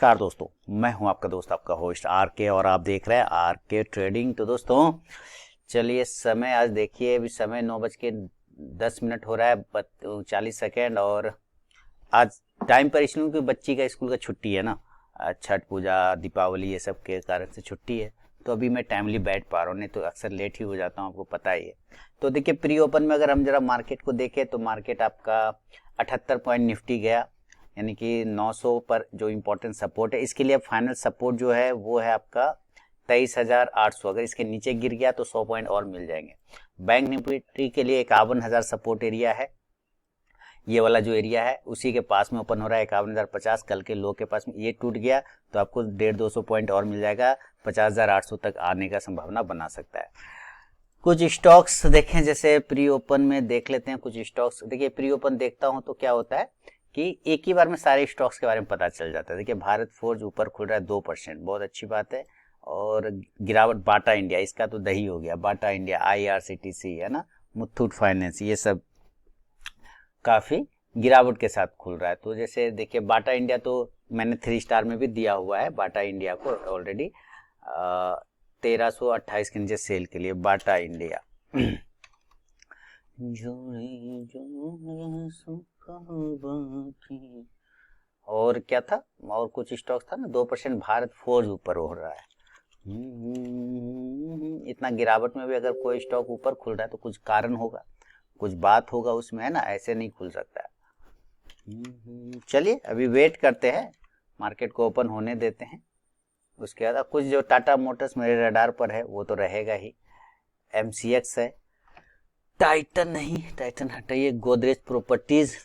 नमस्कार दोस्तों, मैं हूं आपका दोस्त, आपका होस्ट आर के, और आप देख रहे हैं आर के ट्रेडिंग। तो दोस्तों चलिए, समय आज देखिए, अभी समय 9:10 हो रहा है 40 सेकेंड। और आज टाइम पर इसलिए क्योंकि बच्ची का स्कूल का छुट्टी है ना, छठ पूजा दीपावली ये सब के कारण से छुट्टी है। तो अभी मैं टाइमली बैठ पा रहा हूँ, नहीं तो अक्सर लेट ही हो जाता हूँ, आपको पता ही है। तो देखिए, प्री ओपन में अगर हम जरा मार्केट को देखें तो मार्केट आपका 78 पॉइंट निफ्टी गया, यानी कि 900 पर जो इम्पोर्टेंट सपोर्ट है, इसके लिए फाइनल सपोर्ट जो है वो है आपका 23,800। अगर इसके नीचे गिर गया तो 100 पॉइंट और मिल जाएंगे। बैंक निफ्टी के लिए 51,000 सपोर्ट एरिया है, ये वाला जो एरिया है उसी के पास में ओपन हो रहा है 51,050। कल के लो के पास में ये टूट गया तो आपको 150-200 पॉइंट और मिल जाएगा, 50,800 तक आने का संभावना बना सकता है। कुछ स्टॉक्स देखें, जैसे प्री ओपन में देख लेते हैं कुछ स्टॉक्स। देखिए, प्री ओपन देखता हूं तो क्या होता है कि एक ही बार में सारे स्टॉक्स के बारे में पता चल जाता है। देखिए, भारत फोर्ज ऊपर खुल रहा है 2%, बहुत अच्छी बात है। और गिरावट बाटा इंडिया, इसका तो दही हो गया, बाटा इंडिया, IRCTC है ना, मुथूट फाइनेंस, ये सब काफी गिरावट के साथ खुल रहा है। तो जैसे देखिए, बाटा इंडिया तो मैंने 3 स्टार में भी दिया हुआ है बाटा इंडिया को ऑलरेडी, 1328 के नीचे सेल के लिए बाटा इंडिया। और क्या था, और कुछ स्टॉक था ना, 2% भारत फोर्ज ऊपर हो रहा है। इतना गिरावट में भी अगर कोई स्टॉक ऊपर खुल रहा है तो कुछ कारण होगा, कुछ बात होगा उसमें, है ना, ऐसे नहीं खुल सकता है। चलिए अभी वेट करते हैं, मार्केट को ओपन होने देते हैं। उसके बाद कुछ जो टाटा मोटर्स मेरे रडार पर है वो तो रहेगा ही, MCX है, टाइटन नहीं, टाइटन हटाइए, गोदरेज प्रॉपर्टीज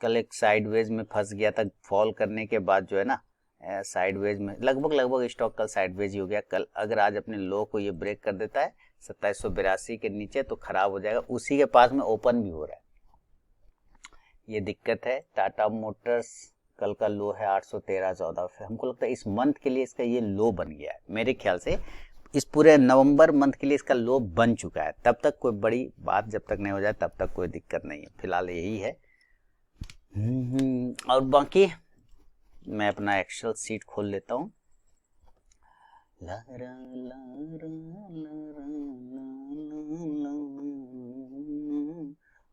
कल एक साइडवेज में फंस गया था, फॉल करने के बाद जो है ना, साइडवेज में लगभग स्टॉक कल साइडवेज ही हो गया। कल अगर आज अपने लो को ये ब्रेक कर देता है 2782 के नीचे तो खराब हो जाएगा, उसी के पास में ओपन भी हो रहा है, ये दिक्कत है। टाटा मोटर्स कल का लो है 813.14, फिर हमको लगता है इस मंथ के लिए इसका ये लो बन गया है, मेरे ख्याल से इस पूरे नवंबर मंथ के लिए इसका लो बन चुका है। तब तक कोई बड़ी बात जब तक नहीं हो जाए तब तक कोई दिक्कत नहीं है, फिलहाल यही है। और बाकी मैं अपना एक्सेल सीट खोल लेता हूँ।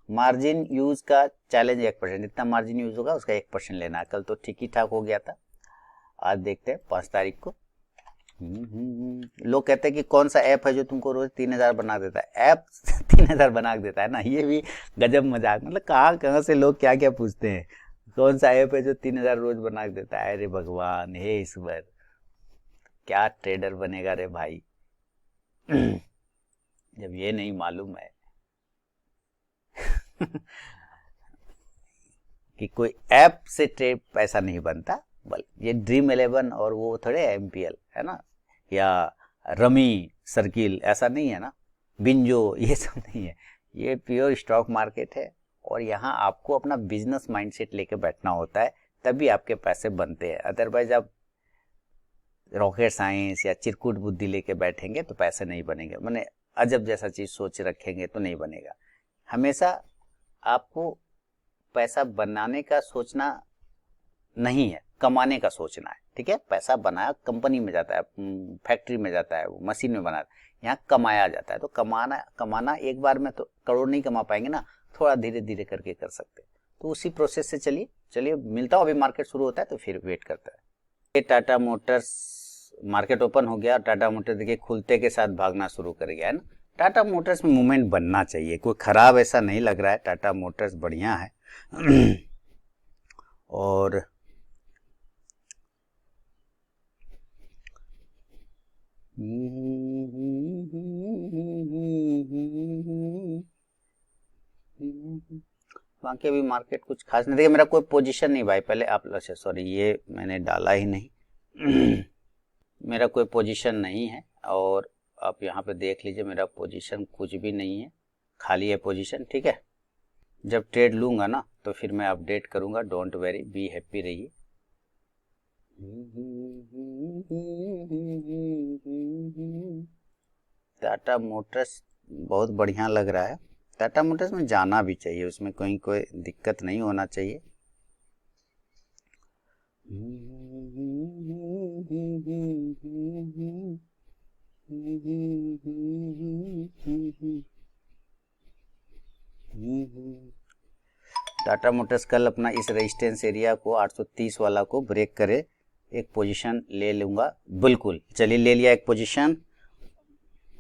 मार्जिन यूज का चैलेंज 1%, जितना मार्जिन यूज होगा उसका 1% लेना है। कल तो ठीक ही ठाक हो गया था, आज देखते हैं 5 तारीख को। लोग कहते हैं कि कौन सा ऐप है जो तुमको रोज 3,000 बना देता है। ऐप 3,000 बना देता है ना, ये भी गजब मजाक, मतलब कहाँ से लोग क्या क्या पूछते हैं, कौन सा ऐप है जो 3,000 रोज बना देता है। अरे भगवान, हे ईश्वर, क्या ट्रेडर बनेगा रे भाई जब ये नहीं मालूम है कि कोई ऐप से ट्रेड पैसा नहीं बनता, बल्कि ये ड्रीम 11 और वो थोड़े MPL है ना, या रमी सर्किल, ऐसा नहीं है ना, बिंजो, ये सब नहीं है, ये प्योर स्टॉक मार्केट है। और यहाँ आपको अपना बिजनेस माइंडसेट लेके बैठना होता है, तभी आपके पैसे बनते हैं। अदरवाइज आप रॉकेट साइंस या चिरकुट बुद्धि लेके बैठेंगे तो पैसे नहीं बनेंगे, माने अजब जैसा चीज सोच रखेंगे तो नहीं बनेगा। हमेशा आपको पैसा बनाने का सोचना नहीं है, कमाने का सोचना है, ठीक है। पैसा बनाया कंपनी में जाता है, फैक्ट्री में जाता है, वो मशीन में बनाता है, यहाँ कमाया जाता है। तो कमाना एक बार में तो करोड़ नहीं कमा पाएंगे ना, थोड़ा धीरे धीरे करके कर सकते हैं। तो उसी प्रोसेस से चलिए मिलता हूँ, अभी मार्केट शुरू होता है तो फिर वेट करता है। ये टाटा मोटर्स मार्केट ओपन हो गया, टाटा मोटर्स देखिए खुलते के साथ भागना शुरू कर गया है ना। टाटा मोटर्स में मूवमेंट बनना चाहिए, कोई खराब ऐसा नहीं लग रहा है, टाटा मोटर्स बढ़िया है। और बाकी अभी मार्केट कुछ खास नहीं, देखिए मेरा कोई पोजीशन नहीं भाई, पहले आप, अच्छा सॉरी, ये मैंने डाला ही नहीं मेरा कोई पोजीशन नहीं है, और आप यहाँ पे देख लीजिए मेरा पोजीशन कुछ भी नहीं है, खाली है पोजीशन, ठीक है। जब ट्रेड लूंगा ना तो फिर मैं अपडेट करूंगा, डोंट वेरी, बी हैप्पी रहिए। टाटा मोटर्स बहुत बढ़िया लग रहा है, टाटा मोटर्स में जाना भी चाहिए, उसमें कोई दिक्कत नहीं होना चाहिए। टाटा मोटर्स कल अपना इस रेजिस्टेंस एरिया को 830 वाला को ब्रेक करे एक पोजीशन ले लूँगा बिल्कुल। चलिए ले लिया एक पोजीशन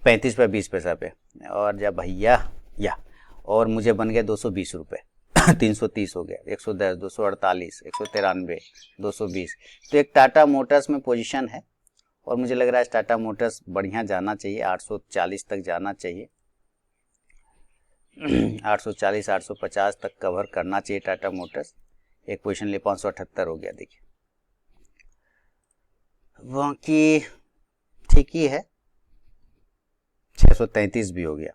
35 पे 20 पैसा पे, और जब भैया या और मुझे बन गया 220 रुपये 330 हो गया, 110, 248, 193, 220। तो एक टाटा मोटर्स में पोजीशन है और मुझे लग रहा है टाटा मोटर्स बढ़िया जाना चाहिए, 840 तक जाना चाहिए। 840 850 तक कवर करना चाहिए टाटा मोटर्स। एक पोजीशन ले 578 हो गया, देखिए बाकी ठीक ही है, 633 भी हो गया।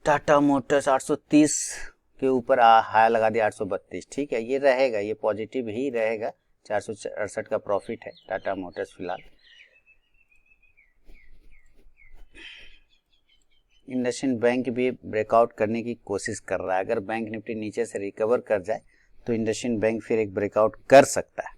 टाटा मोटर्स 830 के ऊपर हाई लगा दिया 832, ठीक है, ये रहेगा, ये पॉजिटिव ही रहेगा। 468 का प्रॉफिट है टाटा मोटर्स फिलहाल। इंडसइंड बैंक भी ब्रेकआउट करने की कोशिश कर रहा है, अगर बैंक निफ्टी नीचे से रिकवर कर जाए तो इंडसइंड बैंक फिर एक ब्रेकआउट कर सकता है।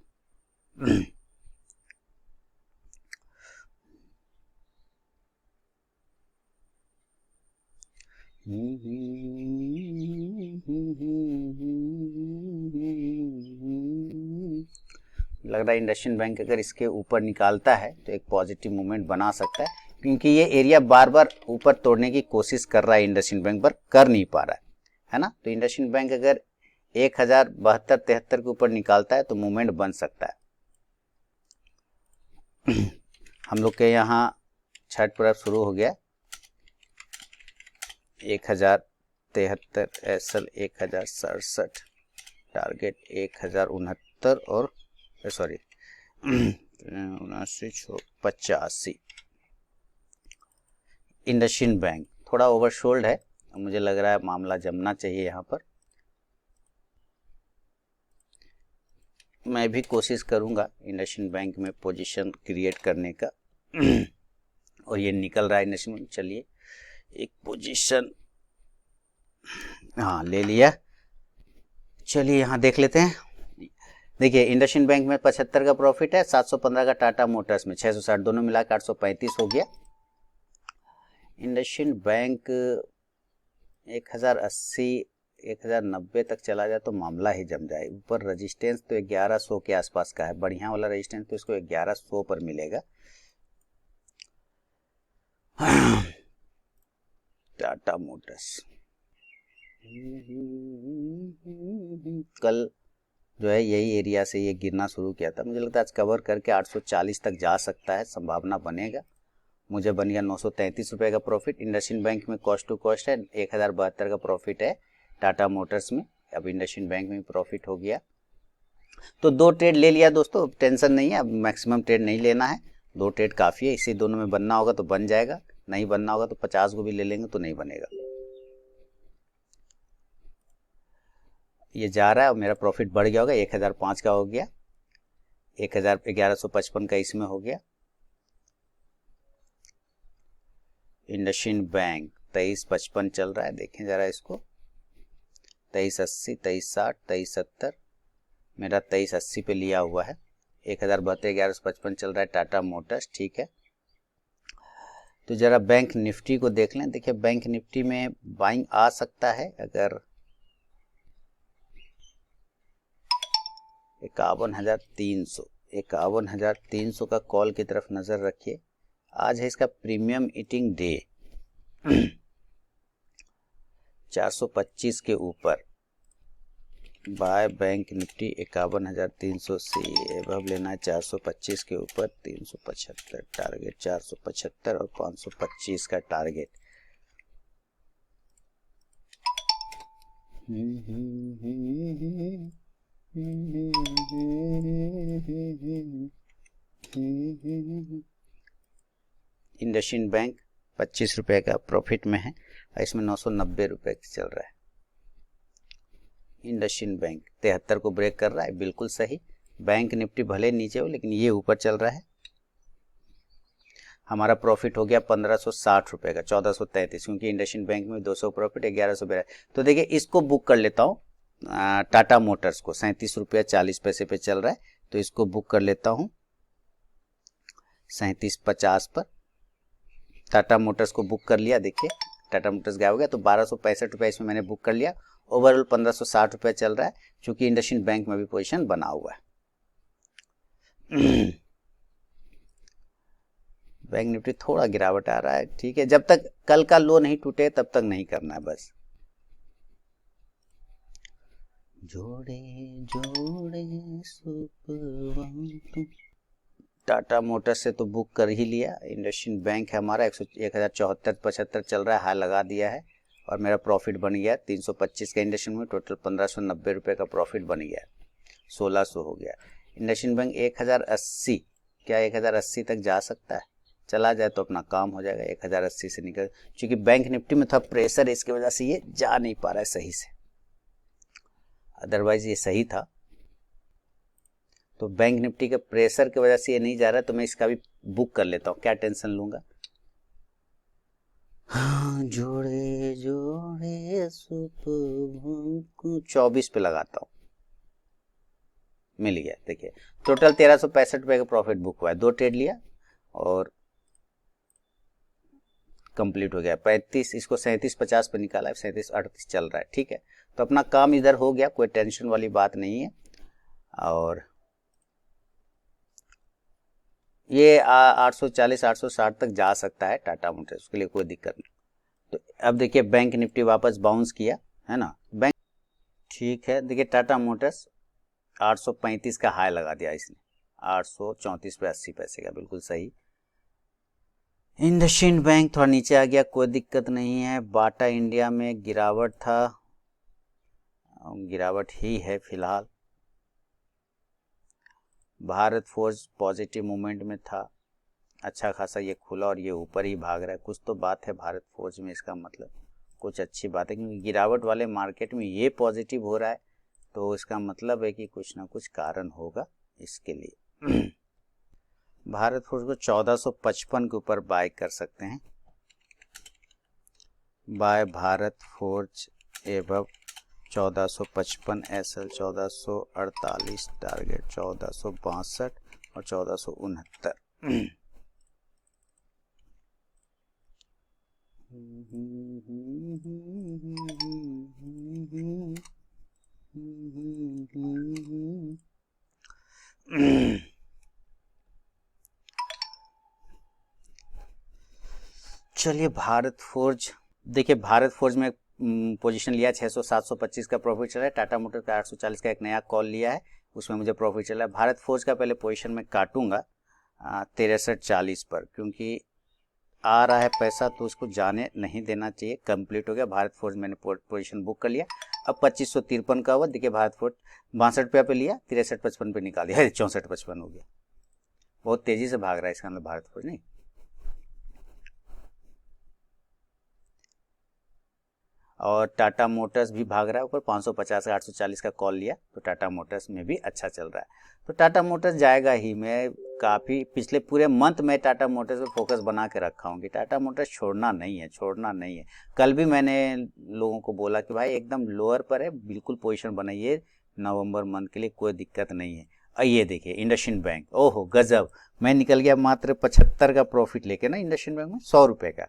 लग रहा है इंडसइंड बैंक अगर इसके ऊपर निकालता है तो एक पॉजिटिव मूवमेंट बना सकता है, क्योंकि ये एरिया बार बार ऊपर तोड़ने की कोशिश कर रहा है इंडसइंड बैंक, पर कर नहीं पा रहा है ना। तो इंडसइंड बैंक अगर 1072-73 के ऊपर निकालता है तो मूवमेंट बन सकता है। हम लोग के यहाँ छठ पर्व शुरू हो गया, 1073 एसएल 1067, टारगेट 1069 और सॉरी 7985। इंडसइंड बैंक थोड़ा ओवरसोल्ड है, मुझे लग रहा है मामला जमना चाहिए यहाँ पर। मैं भी कोशिश करूंगा इंडसइंड बैंक में पोजीशन क्रिएट करने का। और ये निकल रहा है इंडसइंड बैंक, चलिए एक पोजीशन हाँ ले लिया। चलिए यहाँ देख लेते हैं, देखिए इंडसइंड बैंक में 75 का प्रॉफिट है, 715 का टाटा मोटर्स में 660, दोनों मिला के 835 हो गया। इंडसइंड बैंक 1080 1090 तक चला जाए तो मामला ही जम जाए। ऊपर रेजिस्टेंस तो 1100 के आसपास का है, बढ़िया वाला रेजिस्टेंस तो इसको 1100 पर मिलेगा। टाटा मोटर्स कल जो है यही एरिया से ये गिरना शुरू किया था, मुझे लगता है आज कवर करके 840 तक जा सकता है, संभावना बनेगा। मुझे बन गया 933 रुपये का प्रॉफिट। इंडसइंड बैंक में कॉस्ट टू कॉस्ट है, 1072 का प्रॉफिट है टाटा मोटर्स में, अब इंडसइंड बैंक में प्रॉफिट हो गया। तो 2 ट्रेड ले लिया दोस्तों, टेंशन नहीं है, अब मैक्सिमम ट्रेड नहीं लेना है, 2 ट्रेड काफ़ी है। इसी दोनों में बनना होगा तो बन जाएगा, नहीं बनना होगा तो 50 को भी ले लेंगे तो नहीं बनेगा। ये जा रहा है और मेरा प्रॉफिट बढ़ गया होगा, 1005 का हो गया, 1155 का इसमें हो गया। इंडसइंड बैंक 2355 चल रहा है, देखें जरा इसको, 2380, 2360, 2370, मेरा 2380 पे लिया हुआ है। 1072, 1155 चल रहा है टाटा मोटर्स, ठीक है। तो जरा बैंक निफ्टी को देख लें, देखिए बैंक निफ्टी में बाइंग आ सकता है, अगर 51,300 का कॉल की तरफ नजर रखिए। आज है इसका प्रीमियम ईटिंग डे। 425 के ऊपर बाय बैंक निफ्टी 51,300 से एबव लेना है, 425 के ऊपर 375 टारगेट, 475 और 525 का टारगेट। इंडसइंड बैंक 25 रुपये का प्रॉफिट में है और इसमें 990 रुपये चल रहा है। इंडसइंड बैंक 73 को ब्रेक कर रहा है, बिल्कुल सही। बैंक निफ्टी भले नीचे हो लेकिन ये ऊपर चल रहा है। हमारा प्रॉफिट हो गया 1560 रुपये का, 1433, क्योंकि इंडसइंड बैंक में 200 प्रॉफिट 1100। तो देखिए इसको बुक कर लेता हूँ, टाटा मोटर्स को 37 रुपया 40 पैसे पे चल रहा है, तो इसको बुक कर लेता हूँ 37.50 पर। टाटा मोटर्स को बुक कर लिया, देखिए टाटा मोटर्स गायब हो गया, तो 1265 रुपया इसमें मैंने बुक कर लिया। ओवरऑल 1560 रुपया चल रहा है, क्योंकि इंडसइंड बैंक में भी पोजीशन बना हुआ है। बैंक निफ्टी थोड़ा गिरावट आ रहा है, ठीक है, जब तक कल का लो नहीं टूटे तब तक नहीं करना है बस। जोड़े जोड़े टाटा मोटर्स से तो बुक कर ही लिया। इंडसइंड बैंक है हमारा 1074.75 चल रहा है, हाई लगा दिया है और मेरा प्रॉफिट बन गया 325 का। इंडसइंड में टोटल 1590 रुपये का प्रॉफिट बन गया, 1600 हो गया। इंडसइंड बैंक 1080, क्या 1080 तक जा सकता है? चला जाए तो अपना काम हो जाएगा। 1080 से निकल, क्योंकि बैंक निफ्टी में था प्रेशर, इसकी वजह से ये जा नहीं पा रहा है सही से, अदरवाइज ये सही था। तो बैंक निफ्टी के प्रेशर की वजह से ये नहीं जा रहा है, तो मैं इसका भी बुक कर लेता हूँ, क्या टेंशन लूंगा। हाँ, जोड़े जोड़े 24 पे लगाता हूँ, मिल गया। देखिए टोटल 1365 रुपये का प्रॉफिट बुक हुआ है, 2 ट्रेड लिया और कंप्लीट हो गया। 35, इसको 37.50 पे निकाला है, 37.38 चल रहा है, ठीक है। तो अपना काम इधर हो गया, कोई टेंशन वाली बात नहीं है। और ये 840 860 तक जा सकता है टाटा मोटर्स, उसके लिए कोई दिक्कत नहीं। तो अब देखिए बैंक निफ्टी वापस बाउंस किया है ना, बैंक, ठीक है। देखिए टाटा मोटर्स 835 का हाई लगा दिया इसने, 834 पे 80 पैसे का, बिल्कुल सही। इंडसइंड बैंक थोड़ा नीचे आ गया, कोई दिक्कत नहीं है। बाटा इंडिया में गिरावट था, गिरावट ही है फिलहाल। भारत फोर्ज पॉजिटिव मूवमेंट में था, अच्छा खासा ये खुला और ये ऊपर ही भाग रहा है, कुछ तो बात है भारत फोर्ज में, इसका मतलब कुछ अच्छी बात है, क्योंकि गिरावट वाले मार्केट में ये पॉजिटिव हो रहा है, तो इसका मतलब है कि कुछ ना कुछ कारण होगा इसके लिए। भारत फोर्ज को 1455 के ऊपर बाय कर सकते हैं, buy Bharat Forge above 1455, SL 1448, target 1462 और 1469। चलिए भारत फोर्ज, देखिए भारत फोर्ज में पोजीशन लिया 600 725 का प्रॉफिट चला है। टाटा मोटर का 840 का एक नया कॉल लिया है, उसमें मुझे प्रॉफिट चला है। भारत फोर्ज का पहले पोजीशन में काटूंगा 6340 पर, क्योंकि आ रहा है पैसा तो उसको जाने नहीं देना चाहिए। कंप्लीट हो गया, भारत फोर्ज मैंने पोजीशन बुक कर लिया। अब 2553 का हुआ, देखिए भारत फोर्ज 62 रुपया पे लिया, 6355 पे निकाल दिया, 6455 हो गया। बहुत तेजी से भाग रहा है इसका मतलब भारत फोर्ज, नहीं। और टाटा मोटर्स भी भाग रहा है ऊपर, 550 का 840 का कॉल लिया, तो टाटा मोटर्स में भी अच्छा चल रहा है। तो टाटा मोटर्स जाएगा ही, मैं काफ़ी पिछले पूरे मंथ में टाटा मोटर्स पर फोकस बना के रखा हूँ कि टाटा मोटर्स छोड़ना नहीं है, छोड़ना नहीं है। कल भी मैंने लोगों को बोला कि भाई एकदम लोअर पर है, बिल्कुल पोजीशन बनाइए नवंबर मंथ के लिए, कोई दिक्कत नहीं है। और ये देखिए इंडसइंड बैंक, ओहो गजब, मैं निकल गया मात्र 75 का प्रॉफिट लेके ना इंडसइंड बैंक में, 100 रुपये का।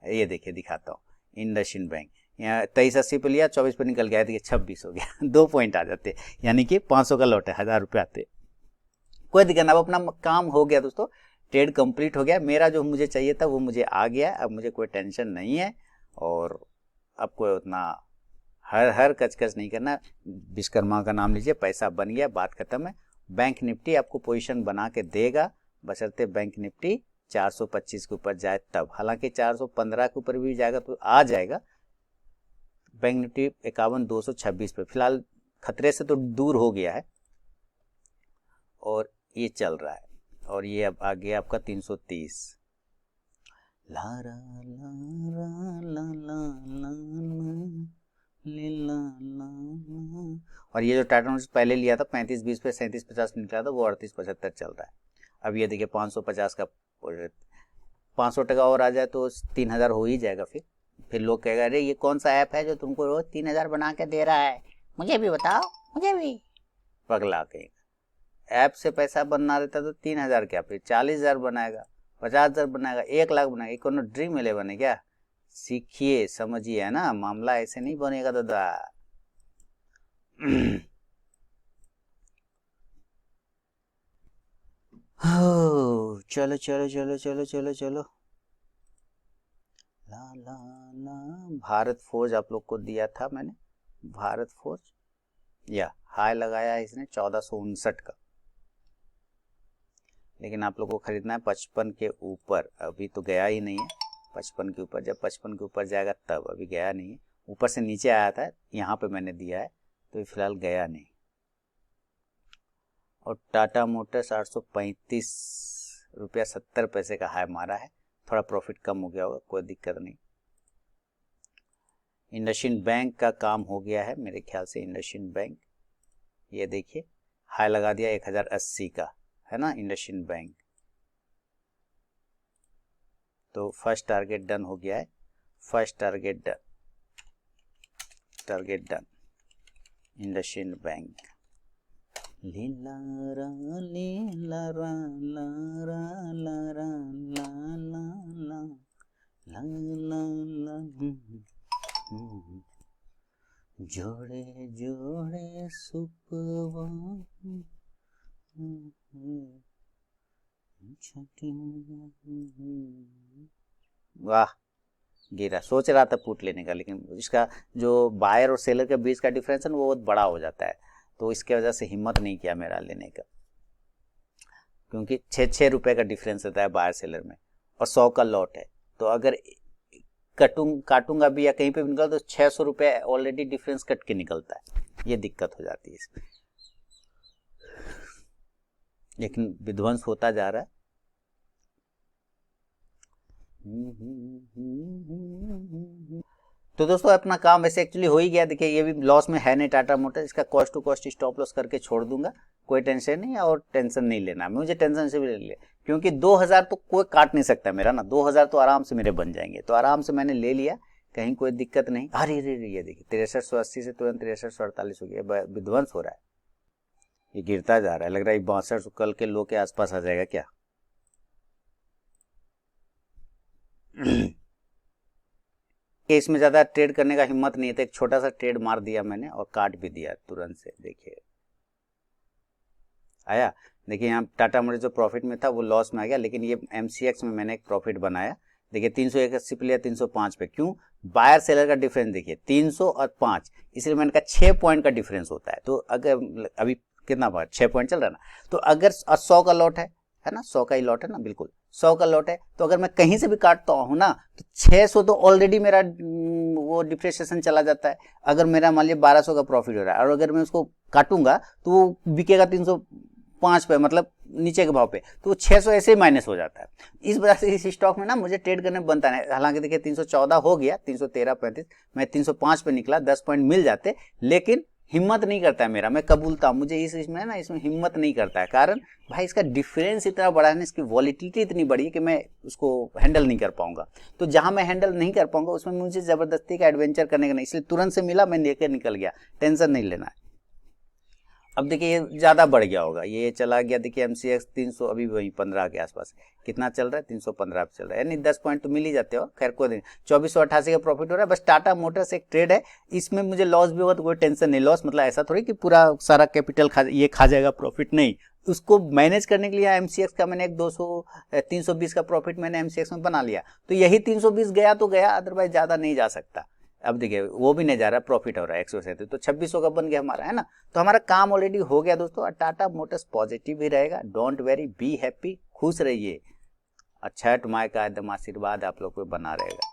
ये देखिए दिखाता हूँ, इंडसइंड बैंक यहाँ 2380 पे लिया, 24 पे निकल गया, देखिए 26 हो गया। 2 पॉइंट आ जाते, यानी कि 500 का लौट है, 1000 रुपये आते, कोई दिक्कत ना। अब अपना काम हो गया दोस्तों, ट्रेड कंप्लीट हो गया, मेरा जो मुझे चाहिए था वो मुझे आ गया। अब मुझे कोई टेंशन नहीं है और अब कोई उतना हर कचकच नहीं करना। विश्वकर्मा का नाम लीजिए, पैसा बन गया, बात खत्म है। बैंक निफ्टी आपको पोजीशन बना के देगा, बशर्ते बैंक निफ्टी 425 के ऊपर जाए तब। हालांकि 415 के ऊपर भी जाएगा तो आ जाएगा। बैंक निफ्टी 51226 पे फिलहाल खतरे से तो दूर हो गया है और ये चल रहा है, और ये अब आ गया आपका 330। ला रा ला रा ला ला ला ले ला ला ला। और ये जो टाटा मोटर्स पहले लिया था 35-20 पे 37-50 निकला था, वो 38-75 चल रहा है। अब ये देखिए 550 का 500 टका और आ जाए तो 3000 हो ही जाएगा। फिर लोग कहेगा अरे ये कौन सा ऐप है जो तुमको रोज 3000 बना के दे रहा है, मुझे भी बताओ, मुझे भी। पगला के ऐप से पैसा बनना रहता तो 3000 क्या, फिर 40,000 बनाएगा, 50,000 बनाएगा, 1 लाख बनाएगा। कोनो ड्रीम 11 है क्या? सीखिए समझिए, है ना, मामला ऐसे नहीं बनेगा दादा। चलो चलो चलो चलो चलो चलो। ला ला ला। भारत फौज आप लोग को दिया था मैंने, भारत फौज या हाई लगाया है इसने 1459 का, लेकिन आप लोग को खरीदना है 55 के ऊपर। अभी तो गया ही नहीं है 55 के ऊपर, जब 55 के ऊपर जाएगा तब, अभी गया नहीं है। ऊपर से नीचे आया था, यहाँ पे मैंने दिया है, तो फिलहाल गया नहीं। और टाटा मोटर्स 835 रुपया 70 पैसे का हाई मारा है, थोड़ा प्रॉफिट कम हो गया होगा, कोई दिक्कत नहीं। इंडसइंड बैंक का काम हो गया है मेरे ख्याल से। इंडसइंड बैंक ये देखिए हाई लगा दिया 1080 का, है ना इंडसइंड बैंक। तो फर्स्ट टारगेट डन हो गया है, first target done, target done IndusInd bank. लीला रा लीला रा ला रा ला रा ला ला ला ला ला ला। जोड़े जोड़े सुपवा वाह, गिरा। सोच रहा था पुट लेने का, लेकिन इसका जो बायर और सेलर के बीच का डिफरेंस है वो बहुत बड़ा हो जाता है, तो इसके वजह से हिम्मत नहीं किया मेरा लेने का, क्योंकि 6-6 रुपए का डिफरेंस रहता है बायर सेलर में, और 100 का लॉट है। तो अगर काटूंगा भी या कहीं पे भी निकल तो 600 रुपए ऑलरेडी डिफरेंस कट के निकलता है, ये दिक्कत हो जाती है इसमें। लेकिन विध्वंस होता जा रहा है। तो दोस्तों अपना काम वैसे एक्चुअली हो ही गया। देखिए ये भी लॉस में है नहीं टाटा मोटर, इसका cost to cost stop loss करके छोड़ दूंगा, कोई टेंशन नहीं। और टेंशन नहीं लेना, मुझे टेंशन से भी ले लिया, क्योंकि 2000 तो कोई काट नहीं सकता मेरा ना, 2000 तो आराम से मेरे बन जाएंगे, तो आराम से मैंने ले लिया, कहीं कोई दिक्कत नहीं। अरे ये देखिए 6380 से तुरंत 6348 हो गया, विध्वंस हो रहा है, ये गिरता जा रहा है, लग रहा है 62 कल के लो के आसपास आ जाएगा क्या। कि इसमें ज़्यादा ट्रेड करने का हिम्मत नहीं है, तो एक छोटा सा ट्रेड मार दिया मैंने और काट भी दिया तुरंत से। देखिए आया, देखिए यहाँ टाटा मोटर्स जो प्रॉफिट में था वो लॉस में आ गया, लेकिन ये एमसीएक्स में मैंने एक प्रॉफिट बनाया। देखिए 381 पे लिया 305 पे, क्यों? बायर सेलर का डिफरेंस देखिए 300 और 5, इसलिए मैंने कहा 6 पॉइंट का डिफरेंस होता है। तो अगर अभी कितना बार 6 पॉइंट चल रहा है ना, तो अगर 100 का लॉट है ना, 100 का ही लॉट है ना, बिल्कुल 100 का लॉट है, तो अगर मैं कहीं से भी काटता हूँ ना तो 600 तो ऑलरेडी मेरा वो डिप्रेशिएशन चला जाता है। अगर मेरा मान लिया 1200 का प्रॉफिट हो रहा है और अगर मैं उसको काटूंगा तो वो बिकेगा 305 पे, मतलब नीचे के भाव पे, तो 600 ऐसे ही माइनस हो जाता है। इस वजह से इस स्टॉक में ना मुझे ट्रेड करने बनता है। हालांकि देखिए 314 हो गया, 313.35, मैं 305 पे निकला, 10 पॉइंट मिल जाते, लेकिन हिम्मत नहीं करता है मेरा, मैं कबूलता हूँ, मुझे इसमें ना इसमें हिम्मत नहीं करता है। कारण भाई इसका डिफरेंस इतना बड़ा है ना, इसकी वॉलिटिलिटी इतनी बड़ी है कि मैं उसको हैंडल नहीं कर पाऊंगा। तो जहां मैं हैंडल नहीं कर पाऊंगा उसमें मुझे जबरदस्ती का एडवेंचर करने का नहीं, इसलिए तुरंत से मिला मैं लेकर निकल गया, टेंशन नहीं लेना है। अब देखिए ये ज़्यादा बढ़ गया होगा, ये चला गया, देखिए एमसीएक्स 300 अभी वही 15 के आसपास, कितना चल रहा है 315 पे चल रहा है, यानी 10 पॉइंट तो मिल ही जाते हो। खैर कोई नहीं, 2488 का प्रॉफिट हो रहा है। बस टाटा मोटर्स एक ट्रेड है, इसमें मुझे लॉस भी होगा तो कोई टेंशन नहीं। लॉस मतलब ऐसा थोड़ी कि पूरा सारा कैपिटल खा जाएगा प्रॉफिट, नहीं। उसको मैनेज करने के लिए एमसीएक्स का मैंने एक 320 का प्रॉफिट मैंने एमसीएक्स में बना लिया, तो यही 320 गया तो गया, अदरवाइज ज़्यादा नहीं जा सकता। अब देखिए वो भी नहीं जा रहा, प्रॉफिट हो रहा है 137, तो 2600 का बन गया हमारा, है ना। तो हमारा काम ऑलरेडी हो गया दोस्तों। टाटा मोटर्स पॉजिटिव ही रहेगा, डोंट वेरी, बी हैप्पी, खुश रहिए। अच्छा माई का एकदम आशीर्वाद आप लोग पे बना रहेगा।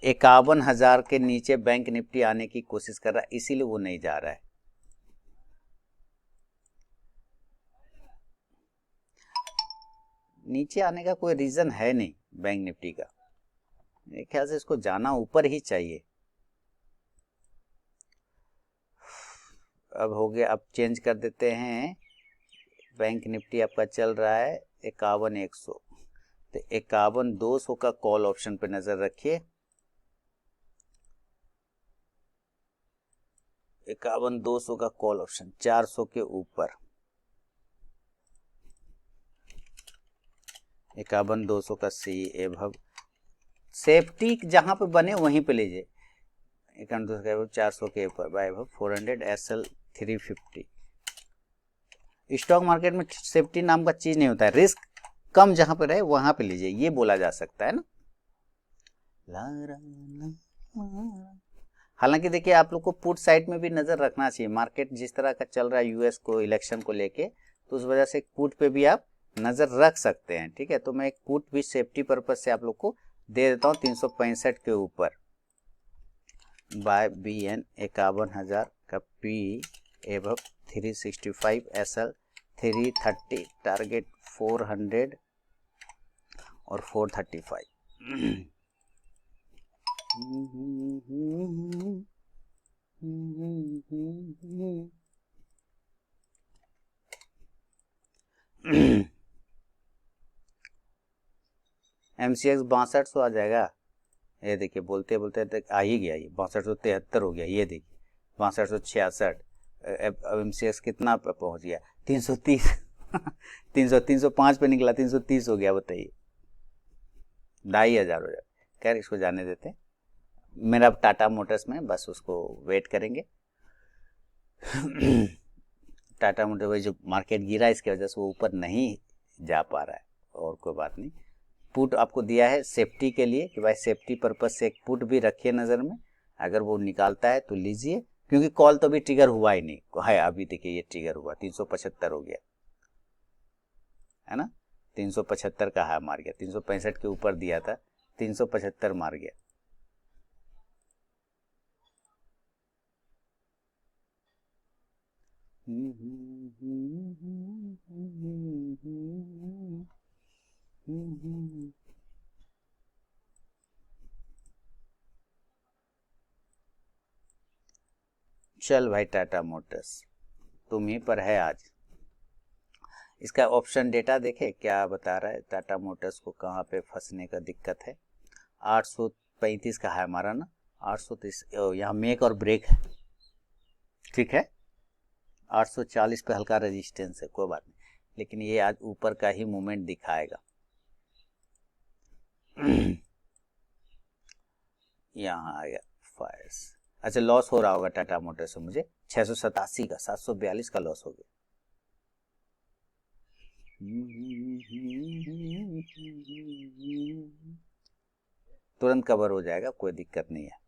51,000 के नीचे बैंक निफ्टी आने की कोशिश कर रहा है, इसीलिए वो नहीं जा रहा है। नीचे आने का कोई रीजन है नहीं बैंक निफ्टी का, मेरे ख्याल से इसको जाना ऊपर ही चाहिए। अब हो गया, अब चेंज कर देते हैं। बैंक निफ्टी आपका चल रहा है 51,100, तो 51,200 का कॉल ऑप्शन पे नजर रखिए। 51,200 का कॉल ऑप्शन 400 के ऊपर, 51,200 का सी एभव सेफ्टी जहां पे बने वहीं पे लीजिए। 51,200 400 के ऊपर बाय 400 SL 350। स्टॉक मार्केट में सेफ्टी नाम का चीज नहीं होता है, रिस्क कम जहां पे रहे वहां पे लीजिए, ये बोला जा सकता है ना। हालांकि देखिए आप लोग को पुट साइड में भी नजर रखना चाहिए, मार्केट जिस तरह का चल रहा है यूएस को इलेक्शन को लेके, तो उस वजह से पुट पे भी आप नजर रख सकते हैं, ठीक है। तो मैं एक पुट भी सेफ्टी पर्पज से आप लोग को दे देता हूँ 365 के ऊपर बाय BN 51,000 का P एबव 365 SL 330 टारगेट 400 और 435। MCX 6200 आ जाएगा, ये देखिए बोलते बोलते तक आ ही गया, ये 6273 हो गया, ये देखिए 6266। अब MCX कितना पे पहुंच गया, 330 305 पे निकला, 330 हो गया, बताइए 2,500 हो जाए। खैर इसको जाने देते हैं, मेरा अब टाटा मोटर्स में बस उसको वेट करेंगे। टाटा मोटर वही जो मार्केट गिरा इसकी वजह से वो ऊपर नहीं जा पा रहा है, और कोई बात नहीं। पुट आपको दिया है सेफ्टी के लिए कि भाई सेफ्टी पर्पज से एक पुट भी रखिए नज़र में, अगर वो निकालता है तो लीजिए, क्योंकि कॉल तो अभी ट्रिगर हुआ ही नहीं है। अभी देखिए ये ट्रिगर हुआ 375 हो गया है ना, 375 का हाई मार गया, 365 के ऊपर दिया था, 375 मार गया। चल भाई टाटा मोटर्स तुम ही पर है आज। इसका ऑप्शन डेटा देखे क्या बता रहा है, टाटा मोटर्स को कहाँ पे फंसने का दिक्कत है। 835 का है हमारा ना, 830 यहाँ मेक और ब्रेक है, ठीक है। 840 पे हल्का रेजिस्टेंस है, कोई बात नहीं, लेकिन ये आज ऊपर का ही मूवमेंट दिखाएगा। यहाँ आ गया फायर्स, अच्छा लॉस हो रहा होगा टाटा मोटर्स से मुझे 687 का, 742 का लॉस हो गया। तुरंत कवर हो जाएगा, कोई दिक्कत नहीं है।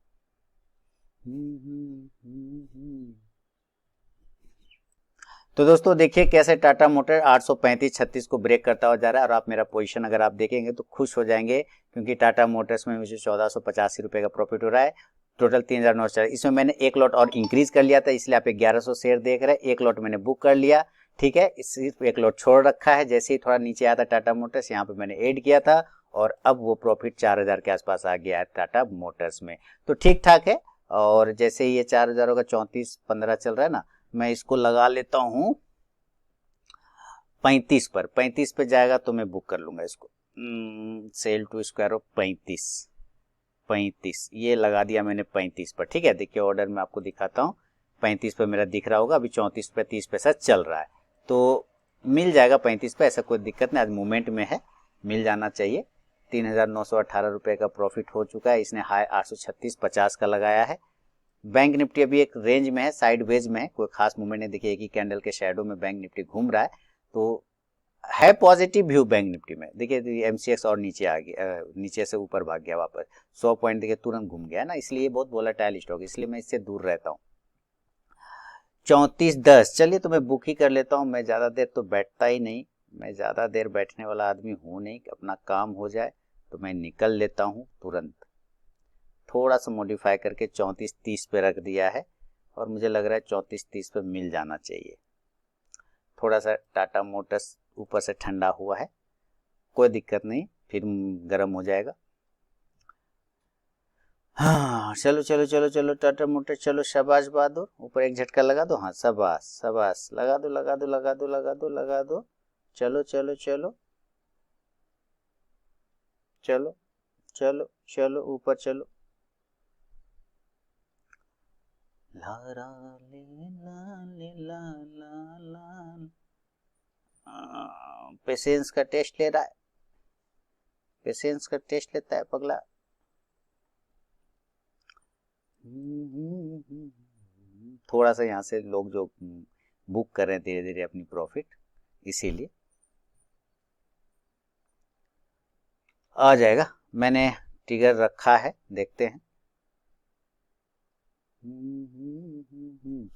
तो दोस्तों देखिए कैसे टाटा मोटर 835-36 को ब्रेक करता हुआ जा रहा है, और आप मेरा पोजीशन अगर आप देखेंगे तो खुश हो जाएंगे, क्योंकि टाटा मोटर्स में मुझे 1485 रुपए का प्रॉफिट हो रहा है। टोटल 3,900, इसमें मैंने एक लॉट और इंक्रीज कर लिया था, इसलिए आप 1100 शेयर देख रहे हैं, एक लॉट मैंने बुक कर लिया, ठीक है। सिर्फ एक लॉट छोड़ रखा है, जैसे ही थोड़ा नीचे आया था टाटा मोटर्स यहाँ पे मैंने ऐड किया था, और अब वो प्रॉफिट 4,000 के आसपास आ गया है टाटा मोटर्स में, तो ठीक ठाक है। और जैसे ये 4,000 होगा 34-15 चल रहा है ना, मैं इसको लगा लेता हूं 35 पर, 35 पे जाएगा तो मैं बुक कर लूंगा इसको। सेल टू स्क्वायर ऑफ 35 ये लगा दिया मैंने 35 पर, ठीक है। देखिए ऑर्डर में आपको दिखाता हूँ, 35 पे मेरा दिख रहा होगा, अभी 34 पे 30 पैसा चल रहा है, तो मिल जाएगा 35 पे, ऐसा कोई दिक्कत नहीं, आज मूवमेंट में है, मिल जाना चाहिए। 3,918 रुपए का प्रॉफिट हो चुका है, इसने हाई 836.50 का लगाया है। बैंक निफ्टी अभी एक रेंज में है, साइड वेज में है, कोई खास मूवमेंट नहीं, देखिए एक ही कैंडल के शैडो में बैंक निफ्टी घूम रहा है, तो है पॉजिटिव व्यू बैंक निफ्टी में। देखिए MCX और नीचे आ गया, नीचे से ऊपर भाग गया वापस 100 पॉइंट, देखिए तुरंत घूम गया ना, इसलिए बहुत वोलेटाइल स्टॉक, इसलिए मैं इससे दूर रहता हूँ। 34.10 चलिए तो मैं बुक ही कर लेता हूँ, मैं ज़्यादा देर तो बैठता ही नहीं, मैं ज़्यादा देर बैठने वाला आदमी हूँ नहीं, अपना काम हो जाए तो मैं निकल लेता हूँ तुरंत। थोड़ा सा मॉडिफाई करके 34.30 पे रख दिया है, और मुझे लग रहा है 34.30 पे मिल जाना चाहिए। थोड़ा सा टाटा मोटर्स ऊपर से ठंडा हुआ है, कोई दिक्कत नहीं, फिर गर्म हो जाएगा। हाँ चलो चलो चलो चलो टाटा मोटर, चलो शाबाश बहादुर, ऊपर एक झटका लगा दो, हाँ शाबाश शाबाश, लगा दो लगा दो लगा दो लगा दो लगा दो, चलो चलो चलो चलो चलो चलो ऊपर चलो। ला ला ले ला ले ला ला ला। पेशेंस का टेस्ट ले रहा है, पेशेंस का टेस्ट लेता है पगला। थोड़ा सा यहाँ से लोग जो बुक कर रहे हैं धीरे धीरे अपनी प्रॉफिट, इसीलिए आ जाएगा। मैंने ट्रिगर रखा है, देखते हैं।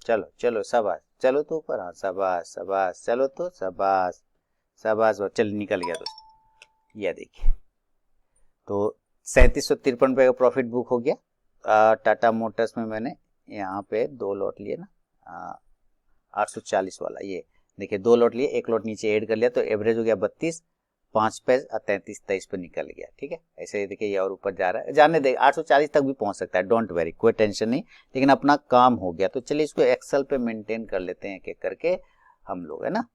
चलो चलो शाबाश, चलो तो ऊपर, हाँ शाबाश शाबाश, चलो तो शाबाश शाबाश, चल निकल गया दोस्तों। यह देखिए, तो 3753 रुपये का प्रॉफिट बुक हो गया। टाटा मोटर्स में मैंने यहाँ पे 2 लॉट लिए ना, 840 वाला, ये देखिए 2 लॉट लिए, 1 लॉट नीचे ऐड कर लिया, तो एवरेज हो गया 32, 5 पे 33 23 पे निकल गया। ठीक है, ऐसे ही देखिए ये और ऊपर जा रहा है, जाने दे 840 तक भी पहुंच सकता है, डोंट वेरी, कोई टेंशन नहीं, लेकिन अपना काम हो गया। तो चलिए इसको एक्सेल पे मेंटेन कर लेते हैं, एक करके हम लोग, है ना।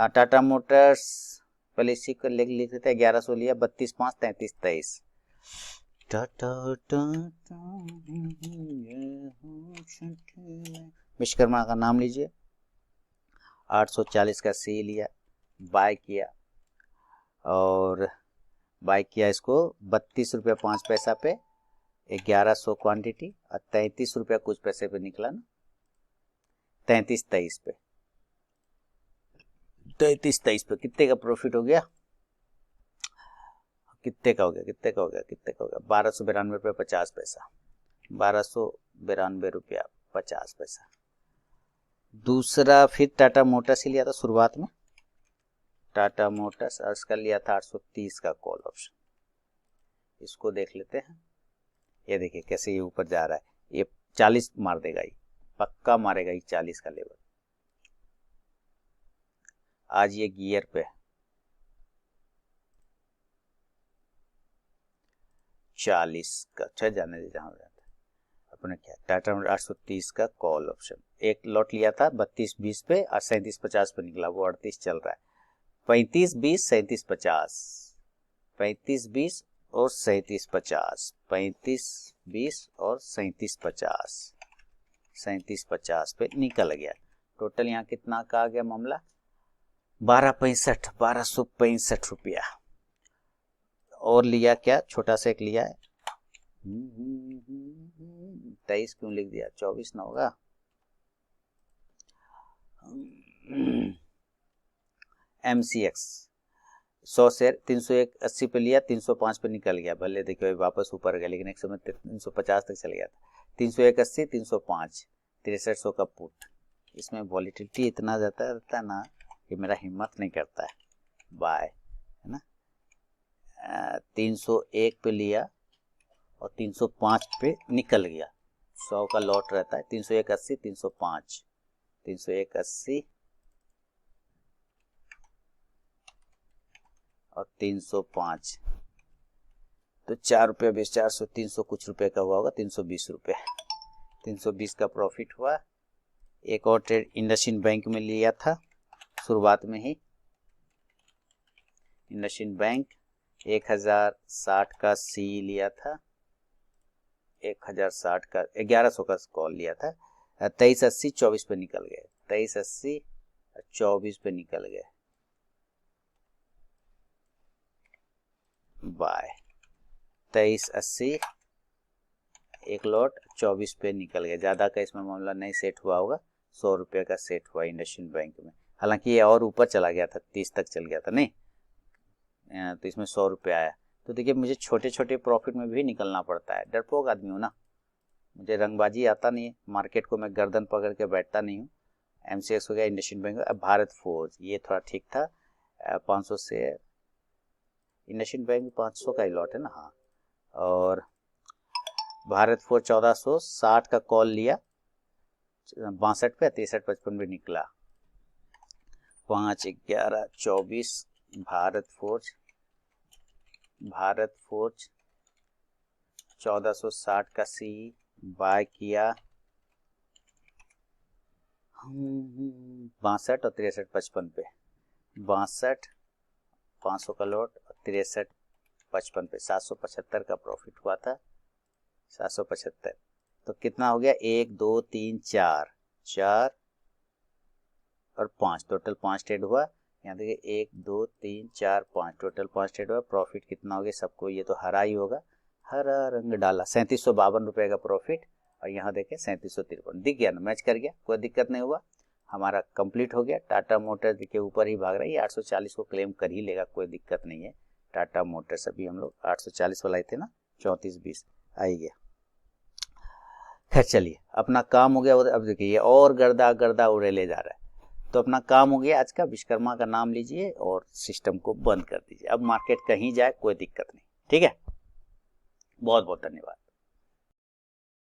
टाटा मोटर्स पहले इसी को लिख लेते हैं, 1100 लिया, 32 5 33 23। विश्वकर्मा का नाम लीजिए, 840 का सी लिया, बाय किया, और बाय किया इसको 32 रुपये 5 पैसा पे, 1100 क्वांटिटी, और 33 रुपये कुछ पैसे पे निकला ना, 33 23 पे, 33 23 पे कितने का प्रॉफिट हो गया, कितने का हो गया, कितने का हो गया, कितने का हो गया, 1292 रुपये 50 पैसा, 1292 रुपया 50 पैसा। दूसरा फिर टाटा मोटर्स ही लिया था शुरुआत में, टाटा मोटर्स और इसका लिया था 830 का कॉल ऑप्शन, इसको देख लेते हैं। ये देखिए कैसे ये ऊपर जा रहा है, ये 40 मार देगा, ये पक्का मारेगा, ये 40 का लेवल। आज ये गियर पे 40 का, अच्छा जाने दे जहां जाता है अपने, क्या टाटा 830 का कॉल ऑप्शन, एक लॉट लिया था 32 20 पे और 37 50 पे निकला, वो 38 चल रहा है, 35 20 37 50, 35 20 और 37 50, 35 20 और 37 50, 37 50 पे निकल गया। टोटल यहाँ कितना का आ गया मामला, 1265 रुपया। और लिया क्या, छोटा सा एक लिया है, 23 क्यों लिख दिया, 24 ना होगा, MCX 100 शेयर 301.80 पे लिया, 305 पे निकल गया, भले देखिए वापस ऊपर गया, लेकिन एक समय 350 तक चल गया था, 301.80 305, 6300 का पुट। इसमें वॉलिटिलिटी इतना जाता रहता है ना कि मेरा हिम्मत नहीं करता है, बाय, है ना। 301 पे लिया और 305 पे निकल गया, 100 का लॉट रहता है, 301.80 305, 301.80 और 305, तो 4 रुपये 20, 400 300 कुछ रुपए का हुआ होगा, 320 रुपये, 320 का प्रॉफिट हुआ। एक और ट्रेड इंडसइंड बैंक में लिया था शुरुआत में ही, इंडसइंड बैंक 1060 का सी लिया था, 1060 का 1100 का कॉल लिया था, 2380 24 पे निकल गए, 2380 24 पे निकल गए, बाय, 2380 एक लॉट 24 पे निकल गया, ज्यादा का इसमें मामला नहीं सेट हुआ होगा, 100 रुपये का सेट हुआ इंडसइंड बैंक में, हालांकि ये और ऊपर चला गया था, 30 तक चल गया था, नहीं तो इसमें 100 रुपये आया। तो देखिए मुझे छोटे छोटे प्रॉफिट में भी निकलना पड़ता है, डरपोक आदमी हूँ ना, मुझे रंगबाजी आता नहीं है, मार्केट को मैं गर्दन पकड़ के बैठता नहीं हूँ। MCX हो गया, इंडसइंड बैंक, अब भारत फोर्ज ये थोड़ा ठीक था, 500 से इंडसइंड बैंक 500 का ही लॉट है ना, हाँ, और भारत फोर्ज 1460 का कॉल लिया, 62 पे 63 55 पे निकला, 5 11 24 भारत फोर्ज भारत फोर्ज 1460 का सी बाय किया 62 और 63 55 पे, 62 500 का लॉट और 63 55 पे 775 का प्रॉफिट हुआ था। 775 तो कितना हो गया, 1 2 3 4 4 और 5, टोटल 5 ट्रेड हुआ। यहाँ देखिए 1 2 3 4 5, टोटल 5 ट्रेड हुआ। प्रॉफिट कितना हो गया सबको, ये तो हरा ही होगा, हरा रंग डाला, 3752 रुपये का प्रॉफिट। और यहाँ देखें 3753 दिख गया ना, मैच कर गया, कोई दिक्कत नहीं हुआ, हमारा कंप्लीट हो गया। टाटा मोटर्स देखिए ऊपर ही भाग रहा है, ये 840 को क्लेम कर ही लेगा, कोई दिक्कत नहीं है। टाटा मोटर्स अभी हम लोग 840 वाला थे ना, 3420 आ ही गया। खैर चलिए अपना काम हो गया। अब देखिए ये और गर्दा गर्दा उड़े ले जा रहा है, तो अपना काम हो गया आज का। विश्वकर्मा का नाम लीजिए और सिस्टम को बंद कर दीजिए। अब मार्केट कहीं जाए कोई दिक्कत नहीं, ठीक है। बहुत बहुत धन्यवाद।